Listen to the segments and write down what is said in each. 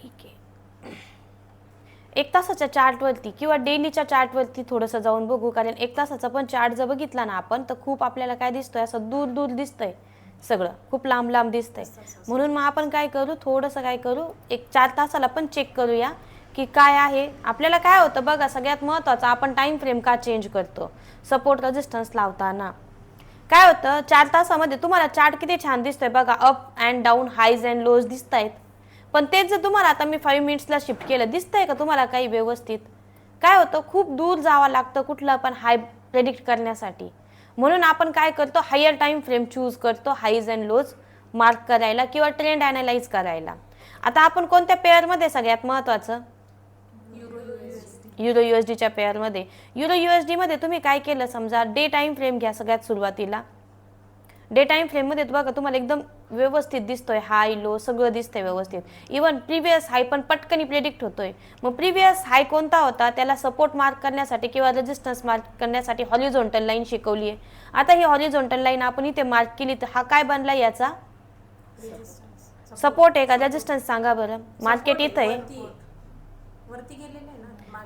ठीक आहे, 1 तासाच्या चार्टवरती किंवा डेलीच्या चार्टवरती थोडंसं जाऊन बघू, कारण 1 तासाचा पण चार्ट जर बघितला ना आपण तर खूप आपल्याला काय दिसतोय, असं दूर दूर दिसतंय, सगळं खूप लांब लांब दिसतंय. म्हणून मग आपण काय करू, थोडंसं काय करू, एक 4 तासाला पण चेक करूया की काय आहे. आपल्याला काय होतं बघा, सगळ्यात महत्त्वाचं आपण टाईम फ्रेम का चेंज करतो, सपोर्ट रेजिस्टन्स लावताना काय होतं, 4 तासामध्ये तुम्हाला चार्ट किती छान दिसतोय बघा, up and down, highs and lows दिसत आहेत. पण तेच जर तुम्हाला आता मी 5 मिनिट्सला शिफ्ट केलं, दिसतंय का तुम्हाला काही व्यवस्थित? काय होतं, खूप दूर जावं लागतं कुठलं पण हाय प्रेडिक्ट करण्यासाठी. म्हणून आपण काय करतो, हायर टाइम फ्रेम चूज करतो हाईज अँड लोज मार्क करायला किंवा ट्रेंड ॲनालाइज करायला. आता आपण कोणत्या पेअरमध्ये, सगळ्यात महत्त्वाचं युरो USDच्या पेअरमध्ये, युरो USD मध्ये तुम्ही काय केलं, समजा डे टाइम फ्रेम घ्या सगळ्यात सुरुवातीला. डे टाइम फ्रेममध्ये बघा तुम्हाला एकदम व्यवस्थित दिसतोय, हाय लो सगळं दिसतंय व्यवस्थित. इवन प्रिव्हियस हाय पण पटकन प्रेडिक्ट होतोय. मग प्रिव्हियस हाय कोणता होता, त्याला सपोर्ट मार्क करण्यासाठी किंवा रेजिस्टन्स मार्क करण्यासाठी हॉरिझॉन्टल लाईन शिकवली आहे. आता ही हॉरिझॉन्टल लाईन आपण इथे मार्क केली तर हा काय बनला, याचा सपोर्ट आहे का रेजिस्टन्स, सांगा बरं. मार्केट इथं आहे,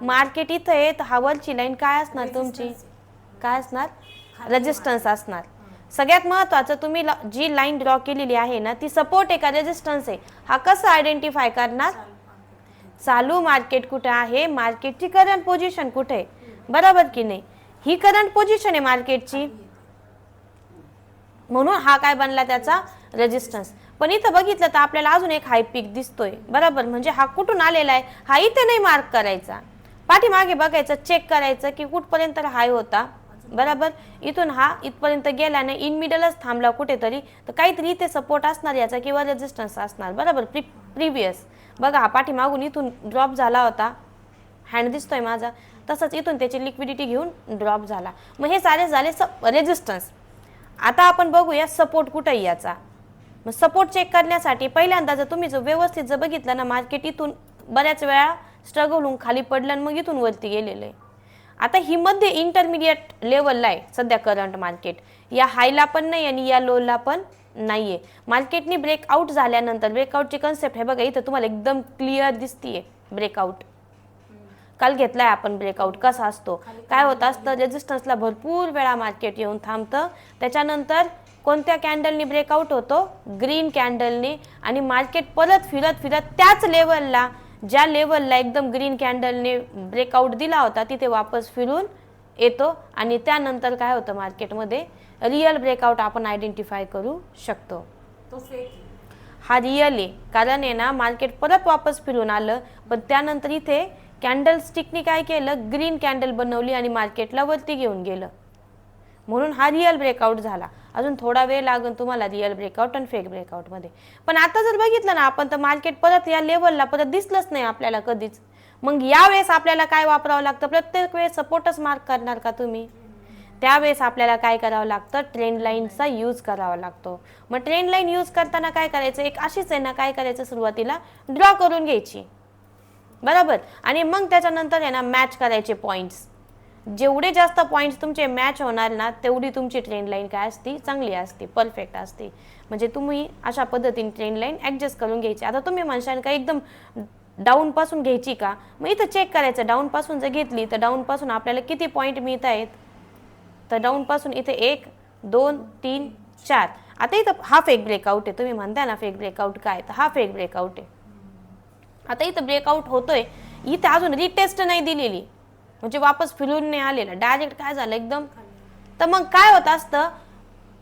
मार्केट इथं आहे, तर हा वरची लाईन काय असणार तुमची, काय असणार, रेजिस्टन्स असणार. सगळ्यात महत्त्वाचं, तुम्ही जी लाईन ड्रॉ केलेली आहे ना ती सपोर्ट आहे का रेजिस्टन्स आहे, हा कसं आयडेंटिफाय करणार, चालू मार्केट कुठे आहे, मार्केटची करंट पोझिशन कुठे आहे, बरोबर की नाही. ही करंट पोझिशन आहे मार्केटची, म्हणून हा काय बनला त्याचा रेजिस्टन्स. पण इथं बघितलं तर आपल्याला अजून एक हाय पीक दिसतोय, बरोबर. म्हणजे हा कुठून आलेला आहे, हा इथे नाही मार्क करायचा, पाठीमागे बघायचं, चेक करायचं की कुठपर्यंत हाय होता, बरोबर. इथून हा इथपर्यंत गेला नाही, इन मिडलच थांबला कुठेतरी, तर काहीतरी इथे सपोर्ट असणार याचा किंवा रेजिस्टन्स असणार, बरोबर. प्रिव्हियस बघा, हा पाठीमागून इथून ड्रॉप झाला होता, हँड दिसतोय माझा, तसंच इथून त्याची लिक्विडिटी घेऊन ड्रॉप झाला. मग हे सारे झाले रेजिस्टन्स. आता आपण बघूया सपोर्ट कुठे आहे याचा. मग सपोर्ट चेक करण्यासाठी पहिल्यांदा जर तुम्ही जर व्यवस्थित जर बघितलं ना, मार्केट इथून बऱ्याच वेळा स्ट्रगल होऊन खाली पडलं आणि मग इथून वरती गेलेलं आहे. आता ही मध्ये इंटरमिडिएट लेवलला आहे सध्या करंट मार्केट, या हायला पण नाही आणि या लोला पण नाहीये. मार्केटने ब्रेकआउट झाल्यानंतर, ब्रेकआउटची कन्सेप्ट हे बघा इथं तुम्हाला एकदम क्लिअर दिसतीये. ब्रेकआउट काल घेतलाय आपण, ब्रेकआउट कसा असतो, काय होत असतं, रेजिस्टन्सला भरपूर वेळा मार्केट येऊन थांबतं, त्याच्यानंतर कोणत्या कॅन्डलने ब्रेकआउट होतो, ग्रीन कॅन्डलने, आणि मार्केट परत फिरत फिरत त्याच लेवलला, ज्या लेवलला एकदम ग्रीन कॅन्डलने ब्रेकआउट दिला होता तिथे वापस फिरून येतो. आणि त्यानंतर काय होतं, मार्केटमध्ये रिअल ब्रेकआउट आपण आयडेंटिफाय करू शकतो. हा रिअल आहे, कारण आहे ना मार्केट परत वापस फिरून आलं, पण त्यानंतर इथे कॅन्डल स्टिकने काय केलं, ग्रीन कॅन्डल बनवली आणि मार्केटला वरती घेऊन गेलं, म्हणून हा रिअल ब्रेकआउट झाला. अजून थोडा वेळ लागेल तुम्हाला रिअल ब्रेकआउट आणि फेक ब्रेकआउटमध्ये. पण आता जर बघितलं ना आपण तर मार्केट परत या लेवलला परत दिसलंच नाही आपल्याला कधीच. मग यावेळेस आपल्याला काय वापरावं लागतं, प्रत्येक वेळेस सपोर्टच मार्क करणार का तुम्ही, त्यावेळेस आपल्याला काय करावं लागतं, ट्रेंड लाईनचा यूज करावा लागतो. मग ट्रेंड लाईन यूज करताना काय करायचं, एक अशीच आहे ना, काय करायचं, सुरुवातीला ड्रॉ करून घ्यायची, बरोबर. आणि मग त्याच्यानंतर आहे ना मॅच करायचे पॉईंट्स. जेवढे जास्त पॉईंट्स तुमचे मॅच होणार ना, तेवढी तुमची ट्रेंड लाईन काय असते, चांगली असते, परफेक्ट असते. म्हणजे तुम्ही अशा पद्धतीने ट्रेंड लाईन ॲडजस्ट करून घ्यायची. आता तुम्ही म्हणशाल का एकदम डाऊन पासून घ्यायची का, मग इथं चेक करायचं, डाऊन पासून जर घेतली तर डाऊन पासून आपल्याला किती पॉईंट मिळत आहेत, तर डाऊन पासून इथे 1 2 3 4. आता इथं हा फेक ब्रेकआउट आहे, तुम्ही म्हणताय ना फेक ब्रेकआउट काय, तर हा फेक ब्रेकआउट आहे. आता इथं ब्रेकआउट होतोय, इथे अजून रिटेस्ट नाही दिलेली, म्हणजे वापस फिरून नाही आलेला, डायरेक्ट काय झालं एकदम. तर मग काय होत असतं,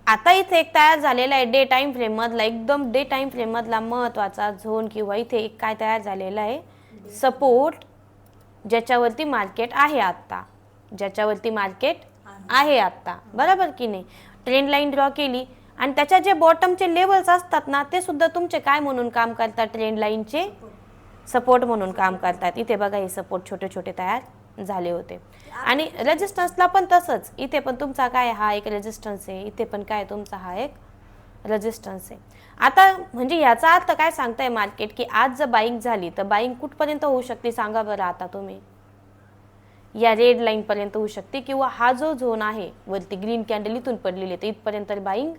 आता इथे एक तयार झालेला आहे डे टाइम फ्रेम मधला, एकदम डे टाइम फ्रेम मधला महत्वाचा झोन, किंवा इथे एक काय तयार झालेला आहे, सपोर्ट, ज्याच्यावरती मार्केट आहे आता, ज्याच्यावरती मार्केट आहे आता, बरोबर की नाही. ट्रेंड लाईन ड्रॉ केली आणि त्याच्या जे बॉटमचे लेवल्स असतात ना, ते सुद्धा तुमचे काय म्हणून काम करतात, ट्रेंड लाईनचे सपोर्ट म्हणून काम करतात. इथे बघा हे सपोर्ट छोटे छोटे तयार झाले होते. आणि रेजिस्टन्सला पण तसंच, इथे पण तुमचा काय हा एक रेजिस्टन्स आहे, इथे पण काय तुमचा हा एक रेजिस्टन्स आहे. आता म्हणजे याचा अर्थ काय सांगताय मार्केट, की आज जर बाईंग झाली तर बाईंग कुठपर्यंत होऊ शकते सांगा बरं आता तुम्ही, या रेड लाईन पर्यंत होऊ शकते, किंवा हा जो झोन आहे वरती ग्रीन कॅन्डल इथून पडलेली आहे इथपर्यंत बाईंग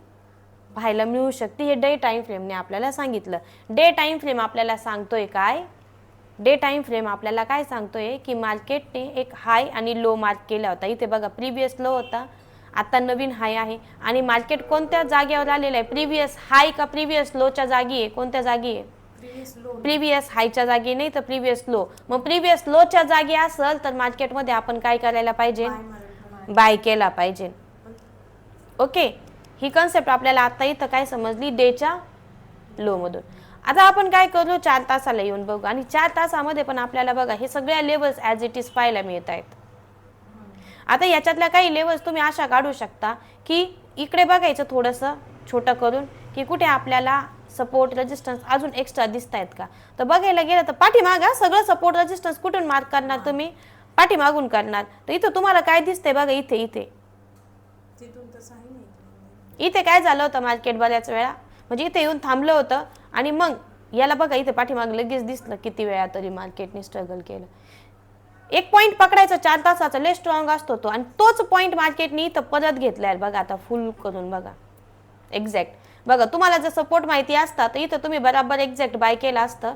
पाहायला मिळू शकते. हे डे टाइम फ्रेमने आपल्याला सांगितलं. डे टाइम फ्रेम आपल्याला सांगतोय काय, डे टाइम फ्रेम आपल्याला काय सांगतोय की मार्केटने एक हाय आणि लो मार्क केला होता. इथे बघा प्रिव्हियस लो होता, आता नवीन हाय आहे आणि मार्केट कोणत्या जागेवर आलेलं आहे, प्रिव्हियस हाय का प्रिव्हियस लोच्या जागी आहे, कोणत्या जागी आहे, प्रिव्हियस हायच्या जागी नाही तर प्रिव्हियस लो. मग प्रिव्हियस लोच्या जागी असेल तर मार्केटमध्ये आपण काय करायला पाहिजे, बाय केला पाहिजे. ओके, ही कन्सेप्ट आपल्याला आता इथं काय समजली, डेच्या लो मधून. आता आपण काय करू, 4 तासाला येऊन बघू आणि 4 तासामध्ये पण आपल्याला बघा हे सगळ्या लेवल्स ॲज इट इज पाहायला मिळत आहेत. आता याच्यातल्या काही लेवल्स तुम्ही अशा काढू शकता की इकडे बघायचं थोडंसं छोटं करून की कुठे आपल्याला सपोर्ट रेजिस्टन्स अजून एक्स्ट्रा दिसत आहेत का. तर बघायला गेलं तर पाठीमागा सगळं सपोर्ट रेजिस्टन्स कुठून मार्क करणार तुम्ही, पाठीमागून करणार. तर इथं तुम्हाला काय दिसतंय बघा, इथे इथे इथे काय झालं होतं मार्केट बऱ्याच वेळा म्हणजे इथे येऊन थांबलं होतं आणि मग याला बघा इथे पाठीमाग लगेच दिसलं किती वेळा तरी मार्केटने स्ट्रगल केलं. एक पॉईंट पकडायचा 4 तासाचा लय स्ट्रॉंग असतो तो आणि तोच पॉईंट मार्केटने इथं परत घेतलाय बघा. आता फुल करून बघा एक्झॅक्ट बघा, तुम्हाला जर सपोर्ट माहिती असता तर इथं तुम्ही बराबर एक्झॅक्ट बाय केलं असतं,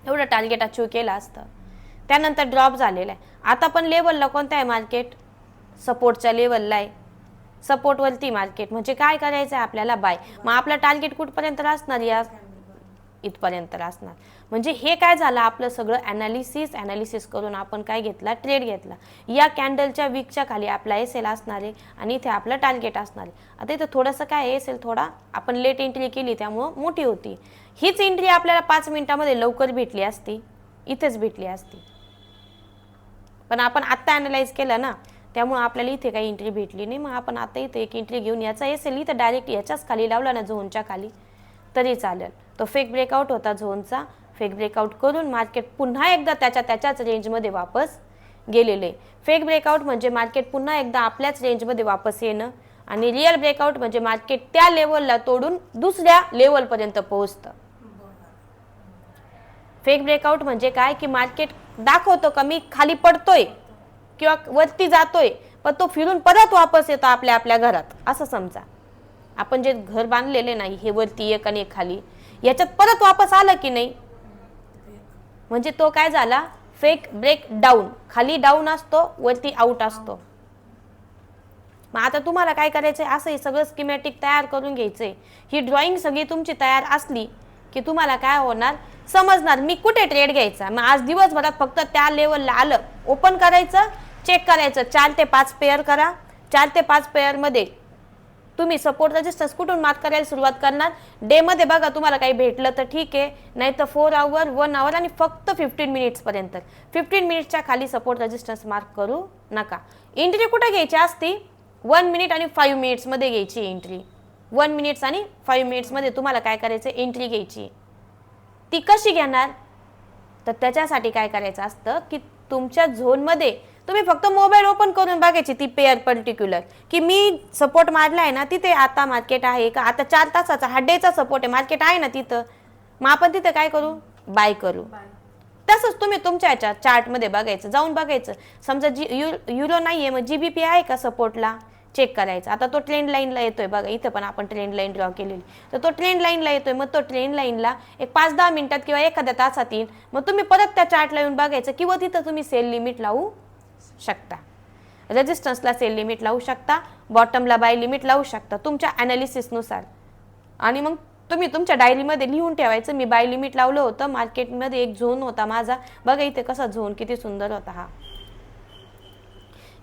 एवढं टार्गेट अचीव केलं असतं. त्यानंतर ड्रॉप झालेला आहे. आता पण लेवलला कोणता आहे मार्केट, सपोर्टच्या लेवलला आहे, सपोर्टवरती मार्केट म्हणजे काय करायचं आहे आपल्याला, बाय. मग आपलं टार्गेट कुठपर्यंत असणार, या इथपर्यंत असणार. म्हणजे हे काय झालं, आपलं सगळं ॲनालिसिस करून आपण काय घेतला, ट्रेड घेतला. या कॅन्डलच्या वीकच्या खाली आपला एसएल असणार आहे आणि इथे आपलं टार्गेट असणार आहे. आता इथं थोडंसं काय एसएल थोडा आपण लेट एंट्री केली त्यामुळं मोठी होती. हीच एंट्री आपल्याला 5 मिनिटामध्ये लवकर भेटली असती, इथेच भेटली असती, पण आपण आत्ता ॲनालाइज केलं ना त्यामुळे आपल्याला इथे काही एंट्री भेटली नाही. मग आपण आता इथे एक एंट्री घेऊन याचा एसएल इथं डायरेक्ट याच्याच खाली लावला ना, झोनच्या खाली, तरी चालेल. तो फेक ब्रेकआउट होता झोनचा, फेक ब्रेकआउट करून मार्केट पुन्हा एकदा त्याच्याच रेंजमध्ये वापस गेलेले. फेक ब्रेकआउट म्हणजे मार्केट पुन्हा एकदा आपल्याच रेंजमध्ये वापस येणं आणि रिअल ब्रेकआउट म्हणजे मार्केट त्या लेवलला तोडून दुसऱ्या लेवलपर्यंत पोहोचतं. फेक ब्रेकआउट म्हणजे काय की मार्केट दाखवतो का मी खाली पडतोय किंवा वरती जातोय, पण तो फिरून परत वापस येतो आपल्या घरात. असं समजा आपण जे घर बांधलेले नाही, हे वरती एक आणि एक खाली, याच्यात परत वापस आलं की नाही, म्हणजे तो काय झाला, फेक ब्रेक डाऊन. खाली डाऊन असतो, वरती आउट असतो. मग आता तुम्हाला काय करायचंय, असं हे सगळं स्कीमॅटिक तयार करून घ्यायचंय. ही ड्रॉइंग सगळी तुमची तयार असली की तुम्हाला काय होणार, समजणार मी कुठे ट्रेड घ्यायचा. मग आज दिवसभरात फक्त त्या लेवलला आलं, ओपन करायचं, चेक करायचं, 4 ते 5 पेअर करा. 4 ते 5 पेअर मध्ये तुम्ही सपोर्ट रेजिस्टन्स कुठून मार्क करायला सुरुवात करणार, डे मध्ये बघा तुम्हाला काही भेटलं तर ठीक आहे, नाही तर 4 आवर 1 आवर आणि फक्त 15 मिनिट्स पर्यंत. 15 मिनिट्सच्या खाली सपोर्ट रेजिस्टन्स मार्क करू नका. एंट्री कुठे घ्यायची असती, 1 मिनिट आणि 5 मिनिट्स मध्ये घ्यायची एंट्री. 1 मिनिट्स आणि 5 मिनिट्स मध्ये तुम्हाला काय करायचं, एंट्री घ्यायची. ती कशी घेणार, तर त्याच्यासाठी काय करायचं असतं की तुमच्या झोनमध्ये तुम्ही फक्त मोबाईल ओपन करून बघायची ती पेअर पर्टिक्युलर, की मी सपोर्ट मारलाय ना तिथे, आता मार्केट आहे का, आता 4 तासाचा हा डेचा सपोर्ट आहे, मार्केट आहे ना तिथं, मग आपण तिथे काय करू, बाय करू. तसंच तुम्ही तुमच्या याच्या चार्टमध्ये बघायचं, जाऊन बघायचं. समजा युरो नाहीये, मग जीबीपी आहे का सपोर्टला, चेक करायचं. आता तो ट्रेंड लाईनला येतोय बघा, इथं पण आपण ट्रेंड लाईन ड्रॉ केलेली, तर तो ट्रेंड लाईनला येतोय. मग तो ट्रेंड लाईनला एक 5-10 मिनिटात किंवा एखाद्या तासात येईल. मग तुम्ही परत त्या चार्टला येऊन बघायचं किंवा तिथं तुम्ही सेल लिमिट लावू शकता, रेजिस्टन्सला सेल लिमिट लावू शकता, बॉटमला बाय लिमिट लावू शकता तुमच्या ॲनालिसिसनुसार. आणि मग तुम्ही तुमच्या डायरीमध्ये लिहून ठेवायचं, मी बाय लिमिट लावलं होतं, मार्केटमध्ये एक झोन होता माझा, बघा इथे कसा झोन किती सुंदर होता हा,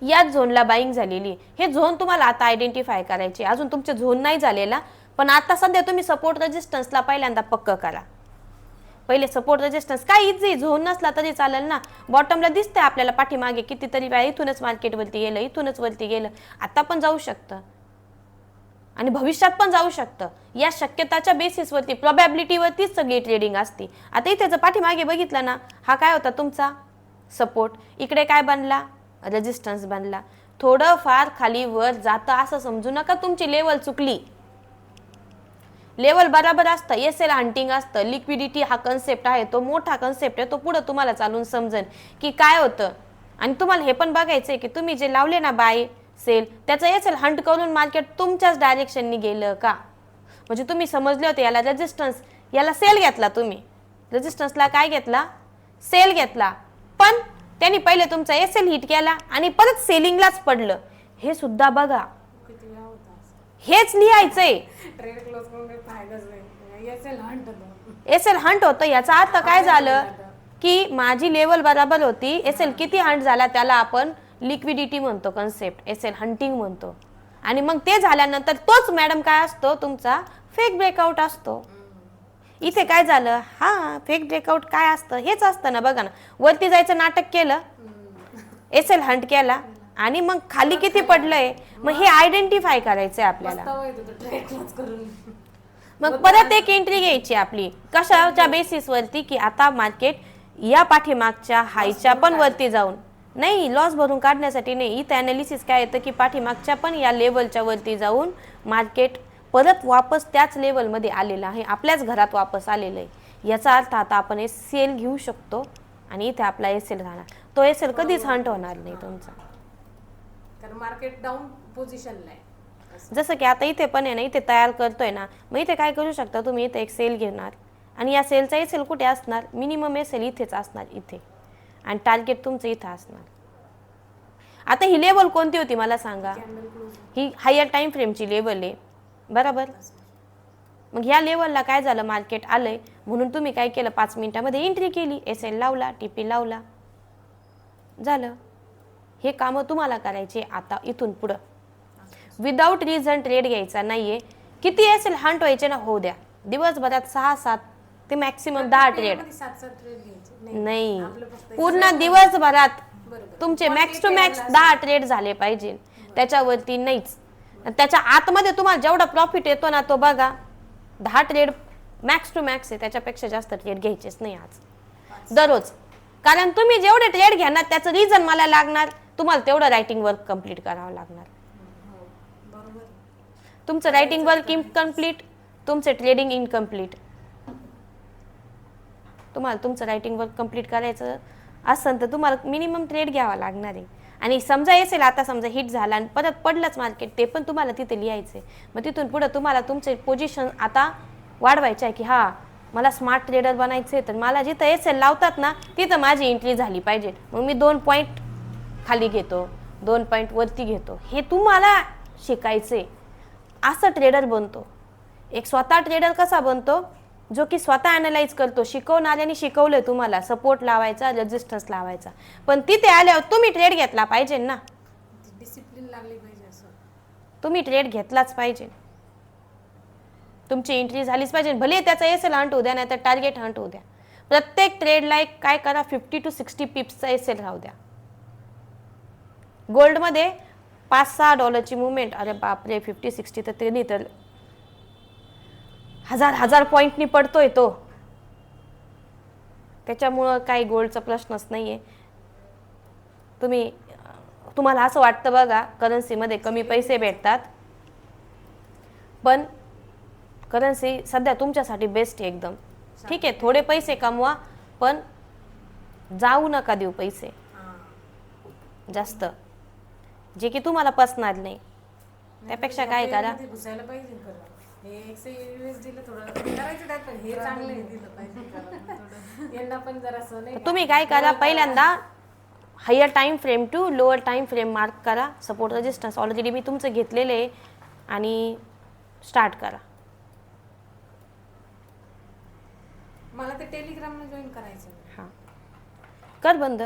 याच झोनला बाईंग झालेली. हे झोन तुम्हाला आता आयडेंटिफाय करायचे, अजून तुमचे झोन नाही झालेला, पण आता सध्या तुम्ही सपोर्ट रेजिस्टन्सला पहिल्यांदा पक्क करा. पहिले सपोर्ट रेजिस्टन्स काय इझी, झोन नसला तरी चालेल ना, बॉटमला दिसतंय आपल्याला पाठीमागे कितीतरी वेळा इथूनच मार्केट वरती गेलं, इथूनच वरती गेलं, आता पण जाऊ शकतं आणि भविष्यात पण जाऊ शकतं. या शक्यताच्या बेसिसवरती, प्रोबॅबिलिटीवरतीच सगळी ट्रेडिंग असते. आता इथे जर पाठीमागे बघितलं ना, हा काय होता तुमचा सपोर्ट, इकडे काय बनला, रेजिस्टन्स बनला. थोडं फार खाली वर जातं असं समजू नका तुमची लेवल चुकली, लेवल बराबर असतं. एसएल हंटिंग असतं, लिक्विडिटी हा कन्सेप्ट आहे, तो मोठा कन्सेप्ट आहे, तो पुढे तुम्हाला चालून समजेल की काय होतं. आणि तुम्हाला हे पण बघायचंय की तुम्ही जे लावले ना बाय सेल, त्याचं एसएल हंट करून मार्केट तुमच्याच डायरेक्शननी गेलं का, म्हणजे तुम्ही समजले होते याला रेजिस्टन्स, याला सेल घेतला तुम्ही, रेजिस्टन्सला काय घेतला, सेल घेतला, पण त्यांनी पहिले तुमचा एसएल हिट केला आणि परत सेलिंगलाच पडलं, हे सुद्धा बघा. किती वेळा होता असं. हेच लिहायचंय. ट्रेड क्लोज करून काही फायदाच नाही. एसएल हंट होतं. एसएल हंट होतं, याचा अर्थ काय झालं की माझी लेवल बरोबर होती, एसएल किती हंट झाला त्याला आपण लिक्विडिटी म्हणतो, कन्सेप्ट एसएल हंटिंग म्हणतो. आणि मग ते झाल्यानंतर तोच मॅडम काय असतो तुमचा फेक ब्रेकआउट असतो. इथे काय झालं, हा फेक ब्रेकआउट काय असतं, हेच असतं ना. बघा ना, वरती जायचं नाटक केलं, एसएल हंट केला आणि मग खाली किती पडलंय, मग हे आयडेंटिफाय करायचंय आपल्याला. पस्तावा येत होता ट्रेड क्लोज करून. मग परत एक एंट्री घ्यायची आपली कशाच्या बेसिस वरती, की आता मार्केट या पाठीमागच्या हायच्या पण वरती जाऊन, नाही लॉस भरून काढण्यासाठी नाही. इथे अनालिसिस काय येतं की पाठीमागच्या पण या लेवलच्या वरती जाऊन मार्केट परत वापस त्याच लेवलमध्ये आलेलं आहे, आपल्याच घरात वापस आलेलं आहे. याचा अर्थ आता आपण एसएल घेऊ शकतो आणि इथे आपला एसएल राहणार. तो एसएल कधीच हंट होणार नाही तुमचा, कारण मार्केट डाऊन पोझिशनला आहे. जसं की आता इथे पण आहे ना, इथे तयार करतोय ना, मग इथे काय करू शकता तुम्ही, इथे एक सेल घेणार आणि या सेलचा एसएल कुठे असणार, मिनिमम एसएल इथेच असणार इथे, आणि टार्गेट तुमचं इथं असणार. आता ही लेवल कोणती होती मला सांगा, ही हायर टाइम फ्रेमची लेवल आहे बरोबर. मग ह्या लेवलला काय झालं, मार्केट आलंय म्हणून तुम्ही काय केलं, 5 मिनिटामध्ये एंट्री केली, एसएल लावला, टीपी लावला, झालं. हे कामं तुम्हाला करायचे आता इथून पुढं. विदाउट रिझन ट्रेड घ्यायचा नाहीये. किती एसएल हंट व्हायचे ना, होऊ द्या. दिवसभरात 6-7 ते मॅक्सिमम 10 ट्रेड नाही, पूर्ण दिवसभरात तुमचे मॅक्स टू मॅक्स 10 ट्रेड झाले पाहिजे, त्याच्यावरती नाहीच. त्याच्या आतमध्ये तुम्हाला जेवढा प्रॉफिट येतो ना, तो बघा 10 ट्रेड मॅक्स टू मॅक्स आहे, त्याच्यापेक्षा जास्त ट्रेड घ्यायचेच नाही आज दररोज. कारण तुम्ही जेवढे ट्रेड घेणार त्याचं रिझन मला लागणार, तुम्हाला तेवढं रायटिंग वर्क कम्प्लीट करावं लागणार. तुमचं रायटिंग वर्क इनकम्प्लीट, तुमचे ट्रेडिंग इनकम्प्लीट. तुम्हाला तुमचं रायटिंग वर्क कम्प्लीट करायचं असेल तर तुम्हाला मिनिमम ट्रेड घ्यावा लागणार आहे. आणि समजा असेल आता समजा हिट झाला आणि परत पडलंच मार्केट, ते पण तुम्हाला तिथे लिहायचं आहे. मग तिथून पुढे तुम्हाला तुमचे पोझिशन आता वाढवायचे आहे की हा मला स्मार्ट ट्रेडर बनायचं आहे, तर मला जिथं एसएल लावतात ना तिथं माझी एंट्री झाली पाहिजे. मग मी 2 पॉईंट खाली घेतो, 2 पॉईंट वरती घेतो, हे तुम्हाला शिकायचे. असं ट्रेडर बनतो. एक स्वतः ट्रेडर कसा बनतो, जो की स्वतः अॅनालाइज करतो. शिकवणाऱ्यांनी शिकवलंय तुम्हाला सपोर्ट लावायचा, रेजिस्टन्स लावायचा, पण तिथे आल्यावर तुम्ही ट्रेड घेतला पाहिजे ना, डिसिप्लिन लागली पाहिजे. असं तुम्ही ट्रेड घेतलाच पाहिजे, तुमची एंट्री झालीच पाहिजे. भले त्याचा एसएल हंट होऊ द्या, नाही तर टार्गेट हंट होऊ द्या. प्रत्येक ट्रेडला एक काय करा, 50 to 60 पिप्सचा एसएल राहू द्या. गोल्डमध्ये $5-6 मुवमेंट, अरे बापरे 50-60 तर ते नाही तर हजार पॉईंटनी पडतोय तो. त्याच्यामुळं काही गोल्डचा प्रश्नच नाहीये. तुम्हाला असं वाटतं बघा करन्सीमध्ये कमी पैसे भेटतात, पण करन्सी सध्या तुमच्यासाठी बेस्ट आहे एकदम. ठीक आहे, थोडे पैसे कमवा, पण जाऊ नका देऊ पैसे जास्त, जे की तुम्हाला पसणार नाही. त्यापेक्षा काय करा, घुसायला पाहिजे. हे USD ला थोडं करायचं त्यात, पण हे चांगलं दिलं पाहिजे. यांना पण जरासं नाही. तुम्ही काय करा, पहिल्यांदा higher time frame to lower time frame mark करा. सपोर्ट रेजिस्टन्स ऑलरेडी मी तुमचं घेतलेलं आहे आणि स्टार्ट करा. मला ते टेलिग्रामला जॉईन करायचं. हां, कर बंद.